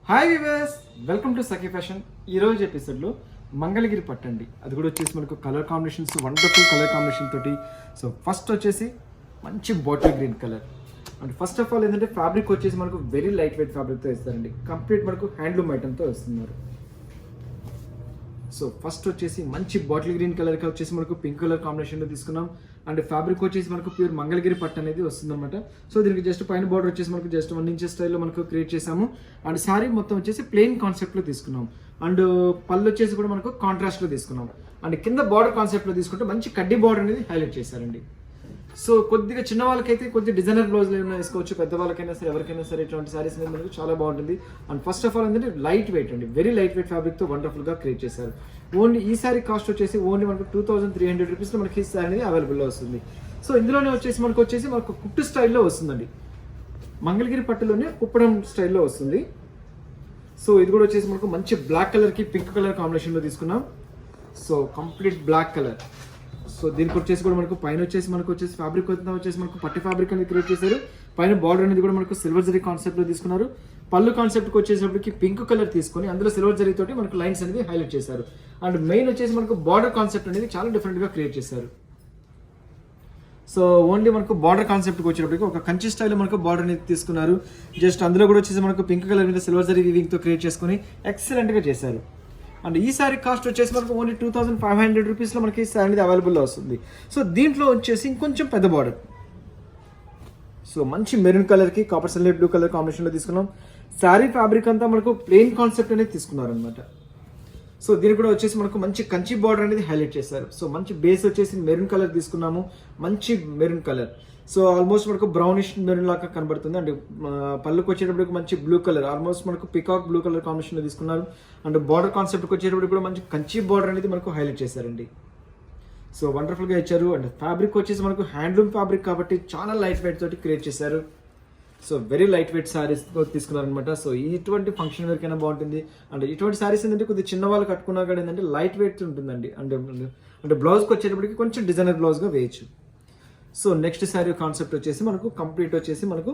Hi viewers, welcome to Sakhi fashion. ఈరోజు ఎపిసోడ్లో మంగళగిరి పట్టండి. అది కూడా వచ్చేసి మనకు colour combinations, wonderful colour combination తోటి. సో ఫస్ట్ వచ్చేసి మంచి bottle green colour. And first of all ఏంటంటే ఫ్యాబ్రిక్ వచ్చేసి మనకు వెరీ లైట్ వెయిట్ ఫ్యాబ్రిక్తో ఇస్తారండి. కంప్లీట్ మనకు హ్యాండ్లూమ్ ఐటమ్తో వస్తున్నారు. సో ఫస్ట్ వచ్చేసి మంచి బాటిల్ గ్రీన్ కలర్కి వచ్చేసి మనకు పింక్ కలర్ కాంబినేషన్లో తీసుకున్నాం. అండ్ ఫ్యాబ్రిక్ వచ్చేసి మనకు ప్యూర్ మంగళగిరి పట్టు అనేది వస్తుందన్నమాట. సో దీనికి జస్ట్ పైన బార్డర్ వచ్చేసి మనకు జస్ట్ 1 ఇంచ్ స్టైల్లో మనకు క్రియేట్ చేసాము. అండ్ శారీ మొత్తం వచ్చేసి ప్లెయిన్ కాన్సెప్ట్లో తీసుకున్నాం. అండ్ పళ్ళు వచ్చేసి కూడా మనకు కాంట్రాస్ట్లో తీసుకున్నాం. అండ్ కింద బార్డర్ కాన్సెప్ట్లో తీసుకుంటే మంచి కడ్డీ బార్డర్ అనేది హైలైట్ చేశారండి. సో కొద్దిగా చిన్న వాళ్ళకైతే కొద్దిగా డిజైనర్ బ్లౌజ్లు ఏమైనా వేసుకోవచ్చు, పెద్దవాళ్ళకైనా సరే ఎవరికైనా సరే ఇట్లాంటి సారీస్ అనేది మనకు చాలా బాగుంటుంది. అండ్ ఫస్ట్ ఆఫ్ ఆల్ ఏంటంటే లైట్ వెయిట్ అండి, వెరీ లైట్ వెయిట్ ఫ్యాబ్రిక్తో వండర్ఫుల్గా క్రియేట్ చేశారు. ఓన్లీ ఈ సారీ కాస్ట్ వచ్చేసి ఓన్లీ మనకు 2300 రూపీస్లో మనకి ఈ సారీ అనేది అవైలబుల్లో వస్తుంది. సో ఇందులోనే వచ్చేసి మనకు కుట్టు స్టైల్లో వస్తుందండి. మంగళగిరి పట్టులోనే కుప్పడం స్టైల్లో వస్తుంది. సో ఇది కూడా వచ్చేసి మనకు మంచి బ్లాక్ కలర్కి పింక్ కలర్ కాంబినేషన్లో తీసుకున్నాం. So complete black colour. So దీనికి వచ్చేసి కూడా మనకు పైన వచ్చేసి ఫ్యాబ్రిక్ వచ్చేసి మనకు పట్టి ఫ్యాబ్రిక్ అనేది క్రియేట్ చేశారు. పైన బార్డర్ అనేది కూడా మనకు సిల్వర్ జరీ కాన్సెప్ట్లో తీసుకున్నారు. పళ్ళు కాన్సెప్ట్కి వచ్చేసరికి పింక్ కలర్ తీసుకొని అందులో సిల్వర్ జరీ తోటి మనకు లైన్స్ అనేది హైలైట్ చేశారు. అండ్ మెయిన్ వచ్చేసి మనకు బార్డర్ కాన్సెప్ట్ అనేది చాలా డిఫరెంట్గా క్రియేట్ చేశారు. సో ఓన్లీ మనకు బార్డర్ కాన్సెప్ట్కి వచ్చేటప్పటికి ఒక కంచి స్టైల్లో మనకు బార్డర్ అనేది తీసుకున్నారు. జస్ట్ అందులో కూడా వచ్చేసి మనకు పింక్ కలర్ మీద సిల్వర్ జరీ వీవింగ్తో క్రియేట్ చేసుకొని ఎక్సలెంట్గా చేశారు. అండ్ ఈ సారీ కాస్ట్ వచ్చేసి మనకు ఓన్లీ 2500 రూపీస్లో మనకి ఈ సారీ అనేది అవైలబుల్లో వస్తుంది. సో దీంట్లో వచ్చేసి ఇంకొంచెం పెద్ద బార్డర్. సో మంచి మెరూన్ కలర్కి కాపర్ సన్లైట్ బ్లూ కలర్ కాంబినేషన్లో తీసుకున్నాం. శారీ ఫ్యాబ్రిక్ అంతా మనకు ప్లెయిన్ కాన్సెప్ట్ అనేది తీసుకున్నారు అనమాట. సో దీనికి కూడా వచ్చేసి మనకు మంచి కంచి బార్డర్ అనేది హైలైట్ చేశారు. సో మంచి బేస్ వచ్చేసి మెరూన్ కలర్ తీసుకున్నాము, మంచి మెరూన్ కలర్. సో ఆల్మోస్ట్ మనకు బ్రౌనిష్ మెరూన్ లాగా కనబడుతుంది. అండ్ పళ్ళుకి వచ్చేటప్పటికి మంచి బ్లూ కలర్, ఆల్మోస్ట్ మనకు పికాక్ బ్లూ కలర్ కాంబినేషన్లో తీసుకున్నారు. అండ్ బార్డర్ కాన్సెప్ట్కి వచ్చేటప్పటికి కూడా మంచి కంచి బార్డర్ అనేది మనకు హైలైట్ చేశారండి. సో వండర్ఫుల్గా ఇచ్చారు. అండ్ ఫ్యాబ్రిక్ వచ్చేసి మనకు హ్యాండ్లూమ్ ఫ్యాబ్రిక్ కాబట్టి చాలా లైట్ వెయిట్ తోటి క్రియేట్ చేశారు. So very light weight saris తీసుకున్నారనమాట. సో ఇటువంటి ఫంక్షన్ వేర్కైనా బాగుంటుంది. అండ్ ఇటువంటి శారీస్ ఏంటంటే కొద్దిగా చిన్న వాళ్ళు కట్టుకున్నా కూడా ఏంటంటే లైట్ వెయిట్ ఉంటుందండి. అంటే బ్లౌజ్కి వచ్చేటప్పటికి కొంచెం డిజైనర్ బ్లౌజ్గా వేయచ్చు. సో నెక్స్ట్ శారీ కాన్సెప్ట్ వచ్చేసి మనకు కంప్లీట్ వచ్చేసి మనకు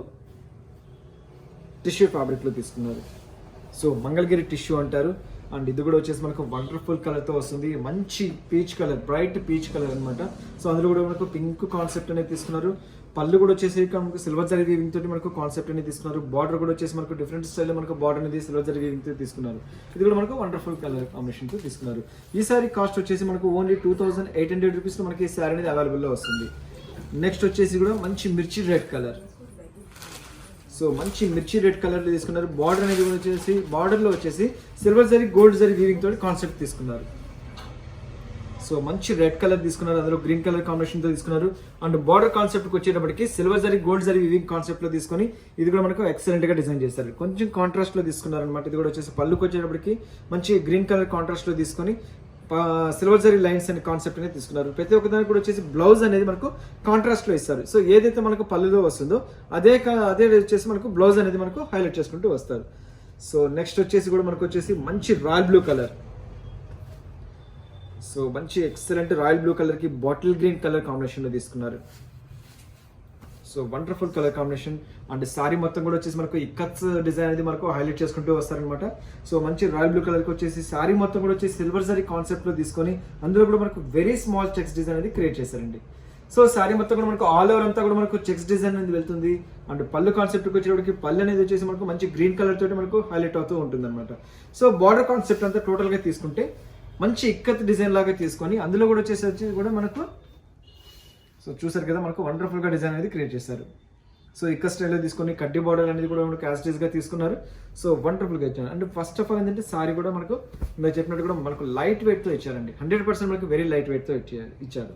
టిష్యూ ఫ్యాబ్రిక్లో తీసుకున్నారు. సో మంగళగిరి టిష్యూ అంటారు. అండ్ ఇది కూడా వచ్చేసి మనకు వండర్ఫుల్ కలర్తో వస్తుంది. మంచి peach colour, bright peach colour అనమాట. సో అందులో కూడా మనకు పింక్ కాన్సెప్ట్ అనేది తీసుకున్నారు. పళ్ళు కూడా వచ్చేసి మనకు సిల్వర్ జరీ వీవింగ్ తోటి మనకు కాన్సెప్ట్ అనేది తీసుకున్నారు. బార్డర్ కూడా వచ్చేసి మనకు డిఫరెంట్ స్టైల్లో మనకు బార్డర్ అనేది సిల్వర్ జరీ వీవింగ్ తో తీసుకున్నారు. ఇది కూడా మనకు వండర్ఫుల్ కలర్ కాంబినేషన్ తో తీసుకున్నారు. ఈ సారీ కాస్ట్ వచ్చేసి మనకు ఓన్లీ 2800 రూపీస్లో మనకి ఈ సారీ అనేది అవైలబుల్లో వస్తుంది. నెక్స్ట్ వచ్చేసి కూడా మంచి మిర్చి రెడ్ కలర్. సో మంచి మిర్చి రెడ్ కలర్లో తీసుకున్నారు. బార్డర్ అనేది కూడా వచ్చేసి బార్డర్లో వచ్చేసి silver zari gold zari weaving తోటి కాన్సెప్ట్ తీసుకున్నారు. సో మంచి రెడ్ కలర్ తీసుకున్నారు, అందులో గ్రీన్ కలర్ కాంబినేషన్తో తీసుకున్నారు. అండ్ బార్డర్ కాన్సెప్ట్కి వచ్చేటప్పటికి silver zari gold zari weaving కాన్సెప్ట్లో తీసుకొని ఇది కూడా మనకు ఎక్సలెంట్గా డిజైన్ చేస్తారు. కొంచెం కాంట్రాస్ట్లో తీసుకున్నారు అనమాట. ఇది కూడా వచ్చేసి పళ్ళుకి వచ్చేటప్పటికి మంచి గ్రీన్ కలర్ కాంట్రాస్ట్లో తీసుకొని సిల్వర్ జరీ లైన్స్ అనే కాన్సెప్ట్ అనేది తీసుకున్నారు. ప్రతి ఒక్కదానికి కూడా వచ్చేసి బ్లౌజ్ అనేది మనకు కాంట్రాస్ట్లో ఇస్తారు. సో ఏదైతే మనకు పళ్ళులో వస్తుందో అదే వచ్చేసి మనకు బ్లౌజ్ అనేది మనకు హైలైట్ చేసుకుంటూ వస్తారు. సో నెక్స్ట్ వచ్చేసి కూడా మనకు వచ్చేసి మంచి రాయల్ బ్లూ కలర్. సో మంచి ఎక్సలెంట్ రాయల్ బ్లూ కలర్కి బాటిల్ గ్రీన్ కలర్ కాంబినేషన్లో తీసుకున్నారు. So wonderful colour combination. And sorry మొత్తం కూడా వచ్చేసి మనకు ఇక్కత్స్ డిజైన్ అనేది మనకు హైలైట్ చేసుకుంటూ వస్తారనమాట. సో మంచి రాయల్ బ్లూ కలర్కి వచ్చేసి సారీ మొత్తం కూడా వచ్చేసి సిల్వర్ జరీ కాన్సెప్ట్లో తీసుకొని అందులో కూడా మనకు వెరీ స్మాల్ చెక్స్ డిజైన్ అనేది క్రియేట్ చేశారండి. సో సారీ మొత్తం కూడా మనకు ఆల్ ఓవర్ అంతా కూడా మనకు చెక్స్ డిజైన్ అనేది వెళ్తుంది. అండ్ పళ్ళు కాన్సెప్ట్కి వచ్చేటప్పటికి పళ్ళు అనేది వచ్చేసి మనకు మంచి గ్రీన్ కలర్ తోటి మనకు హైలైట్ అవుతూ ఉంటుంది అనమాట. సో బార్డర్ కాన్సెప్ట్ అంతా టోటల్గా తీసుకుంటే మంచి ఇక్కత్ డిజైన్ లాగా తీసుకొని అందులో కూడా వచ్చేసి కూడా మనకు సో చూసారు కదా మనకు వండర్ఫుల్గా డిజైన్ అనేది క్రియేట్ చేశారు. సో ఇక్కత్ స్టైల్లో తీసుకొని కడ్డీ బార్డర్ అనేది కూడా మనకు యాస్టీస్గా తీసుకున్నారు. సో వండర్ఫుల్గా ఇచ్చారు. అండ్ ఫస్ట్ ఆఫ్ ఆల్ ఏంటంటే సారీ కూడా మనకు మీరు చెప్పినట్టు కూడా మనకు లైట్ వెయిట్తో ఇచ్చారండి. 100% మనకు వెరీ లైట్ వెయిట్తో ఇచ్చారు.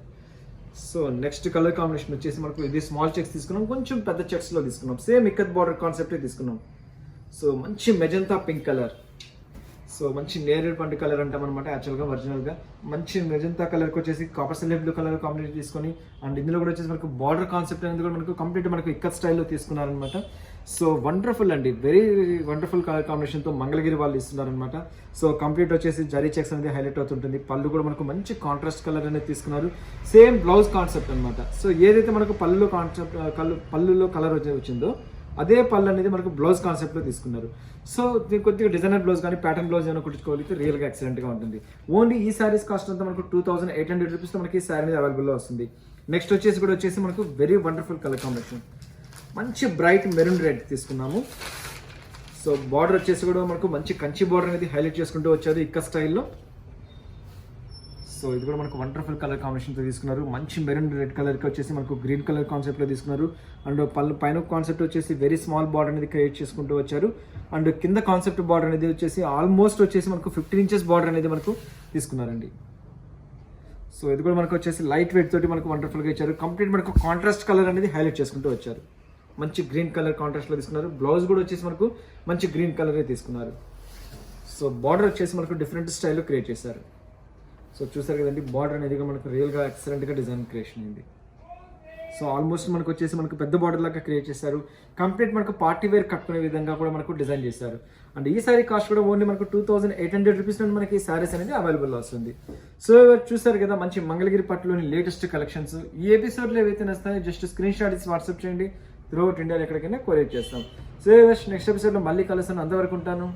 సో నెక్స్ట్ కలర్ కాంబినేషన్ వచ్చేసి మనకు ఇది స్మాల్ చెక్స్ తీసుకున్నాం, కొంచెం పెద్ద చెక్స్లో తీసుకున్నాం. సేమ్ ఇక్కత్ బార్డర్ కాన్సెప్టే తీసుకున్నాం. సో మంచి మెజంతా పింక్ కలర్. సో మంచి నేరేడ్ పండు కలర్ అంటాం అనమాట. యాక్చువల్గా ఒరిజినల్గా మంచి మెజంతా కలర్కి వచ్చేసి copper sunlight blue colour combination తీసుకొని అండ్ ఇందులో కూడా వచ్చేసి మనకు బార్డర్ కాన్సెప్ట్ అనేది కూడా మనకు కంప్లీట్ మనకు ఇక్కత్ స్టైల్లో తీసుకున్నారనమాట. సో వండర్ఫుల్ అండి, వెరీ వండర్ఫుల్ కలర్ కాంబినేషన్తో మంగళగిరి వాళ్ళు ఇస్తున్నారనమాట. సో కంప్లీట్ వచ్చేసి జరీ చెక్స్ అనేది హైలైట్ అవుతుంటుంది. పళ్ళు కూడా మనకు మంచి కాంట్రాస్ట్ కలర్ అనేది తీసుకున్నారు. సేమ్ బ్లౌజ్ కాన్సెప్ట్ అనమాట. సో ఏదైతే మనకు పళ్ళులో కలర్ వచ్చిందో అదే పళ్ళు అనేది మనకు బ్లౌజ్ కాన్సెప్ట్లో తీసుకున్నారు. సో దీనికి కొద్దిగా డిజైనర్ బ్లౌజ్ కానీ ప్యాటర్న్ బ్లౌజ్ ఏమైనా కుట్టించుకోగలిగితే రియల్గా ఎక్సలెంట్గా ఉంటుంది. ఓన్లీ ఈ శారీస్ కాస్ట్ అంతా మనకు 2800 రూపీస్తో మనకి ఈ శారీ అనేది అవైలబుల్లో వస్తుంది. నెక్స్ట్ వచ్చేసి మనకు వెరీ వండర్ఫుల్ కలర్ కాంబినేషన్, మంచి బ్రైట్ మెరూన్ రెడ్ తీసుకున్నాము. సో బార్డర్ వచ్చేసి కూడా మనకు మంచి కంచి బార్డర్ అనేది హైలైట్ చేసుకుంటూ వచ్చారు ఇక్క స్టైల్లో. సో ఇది కూడా మనకు వండర్ఫుల్ కలర్ కాంబినేషన్తో తీసుకున్నారు. మంచి మెరూన్ రెడ్ కలర్కి వచ్చేసి మనకు గ్రీన్ కలర్ కాన్సెప్ట్లో తీసుకున్నారు. అండ్ పైన కాన్సెప్ట్ వచ్చేసి వెరీ స్మాల్ బార్డర్ అనేది క్రియేట్ చేసుకుంటూ వచ్చారు. అండ్ కింద కాన్సెప్ట్ బార్డర్ అనేది వచ్చేసి ఆల్మోస్ట్ వచ్చేసి మనకు 15 ఇంచెస్ బార్డర్ అనేది మనకు తీసుకున్నారండి. సో ఇది కూడా మనకు వచ్చేసి లైట్ వెయిట్ తోటి మనకు వండర్ఫుల్గా ఇచ్చారు. కంప్లీట్ మనకు కాంట్రాస్ట్ కలర్ అనేది హైలైట్ చేసుకుంటూ వచ్చారు. మంచి గ్రీన్ కలర్ కాంట్రాస్ట్లో తీసుకున్నారు. బ్లౌజ్ కూడా వచ్చేసి మనకు మంచి గ్రీన్ కలరే తీసుకున్నారు. సో బార్డర్ వచ్చేసి మనకు డిఫరెంట్ స్టైల్లో క్రియేట్ చేశారు. సో చూసారు కదండి, బార్డర్ అనేది మనకు రియల్గా ఎక్సలెంట్గా డిజైన్ క్రియేషన్ అయింది. సో ఆల్మోస్ట్ మనకు వచ్చేసి మనకు పెద్ద బార్డర్ లాగా క్రియేట్ చేశారు. కంప్లీట్ మనకు పార్టీ వేర్ కట్టుకునే విధంగా కూడా మనకు డిజైన్ చేశారు. అండ్ ఈ సారీ కాస్ట్ కూడా ఓన్లీ మనకు 2800 రూపీస్ నుండి మనకి ఈ సారీస్ అనేది అవైలబుల్ వస్తుంది. సో చూసారు కదా మంచి మంగళగిరి పట్టులోని లేటెస్ట్ కలెక్షన్స్. ఈ ఎపిసోడ్లో ఏవైతే నస్తాయో జస్ట్ స్క్రీన్ షాట్ ఇచ్చి వాట్సాప్ చేయండి. త్రూ అవుట్ ఇండియా ఎక్కడికైనా కొరియర్ చేస్తాం. సో నెక్స్ట్ ఎపిసోడ్లో మళ్ళీ కలుస్తాను. అంతవరకు ఉంటాను.